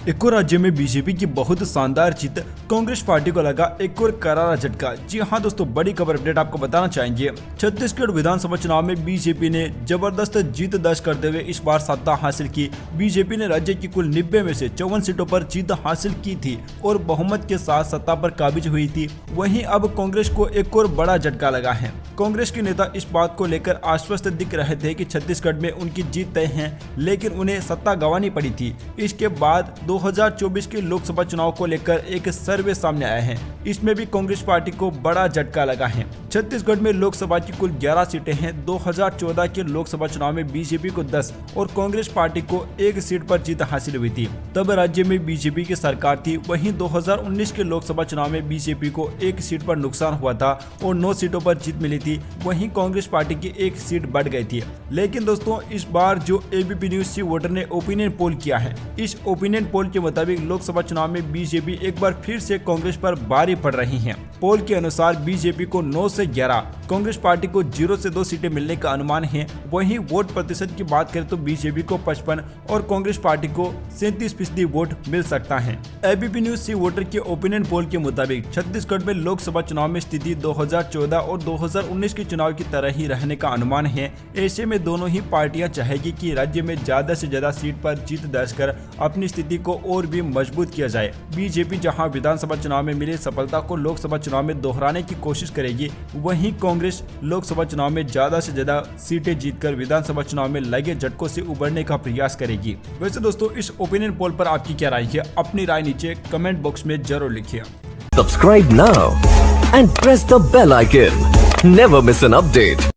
एक और राज्य में बीजेपी की बहुत शानदार जीत, कांग्रेस पार्टी को लगा एक और करारा झटका। जी हां दोस्तों, बड़ी खबर अपडेट आपको बताना चाहेंगे। छत्तीसगढ़ विधानसभा चुनाव में बीजेपी ने जबरदस्त जीत दर्ज करते हुए इस बार सत्ता हासिल की। बीजेपी ने राज्य की कुल 90 में से 54 सीटों पर जीत हासिल की थी और बहुमत के साथ सत्ता पर काबिज हुई थी। वहीं अब कांग्रेस को एक और बड़ा झटका लगा है। कांग्रेस के नेता इस बात को लेकर आश्वस्त दिख रहे थे कि छत्तीसगढ़ में उनकी जीत तय है, लेकिन उन्हें सत्ता गंवानी पड़ी थी। इसके बाद 2024 के लोकसभा चुनाव को लेकर एक सर्वे सामने आया है। इसमें भी कांग्रेस पार्टी को बड़ा झटका लगा है। छत्तीसगढ़ में लोकसभा की कुल 11 सीटें हैं। 2014 के लोकसभा चुनाव में बीजेपी को 10 और कांग्रेस पार्टी को 1 सीट पर जीत हासिल हुई थी। तब राज्य में बीजेपी की सरकार थी। वहीं 2019 के लोकसभा चुनाव में बीजेपी को 1 सीट पर नुकसान हुआ था और 9 सीटों पर जीत मिली थी। वहीं कांग्रेस पार्टी की 1 सीट बढ़ गई थी। लेकिन दोस्तों, इस बार जो एबीपी न्यूज सी वोटर ने ओपिनियन पोल किया है, इस ओपिनियन पोल के मुताबिक लोकसभा चुनाव में बीजेपी एक बार फिर से कांग्रेस पर भारी पड़ रही है। पोल के अनुसार बीजेपी को 9 से 11, कांग्रेस पार्टी को 0 से 2 सीटें मिलने का अनुमान है। वहीं वोट प्रतिशत की बात करें तो बीजेपी को 55 और कांग्रेस पार्टी को 37% वोट मिल सकता है। एबीपी न्यूज सी वोटर के ओपिनियन पोल के मुताबिक छत्तीसगढ़ में लोकसभा चुनाव में स्थिति 2014 और 2019 के चुनाव की तरह ही रहने का अनुमान है। ऐसे में दोनों ही पार्टियां चाहेगी कि राज्य में ज्यादा से ज्यादा सीट पर जीत दर्ज कर अपनी स्थिति को और भी मजबूत किया जाए। बीजेपी जहां विधानसभा चुनाव में मिली सफलता को लोकसभा चुनाव में दोहराने की कोशिश करेगी, वहीं कांग्रेस लोकसभा चुनाव में ज्यादा से ज्यादा सीटें जीतकर विधानसभा चुनाव में लगे झटकों से उबरने का प्रयास करेगी। वैसे दोस्तों, इस ओपिनियन पोल पर आपकी क्या राय है? अपनी राय नीचे कमेंट बॉक्स में जरूर लिखिए। Subscribe now and press the bell icon. Never miss an update.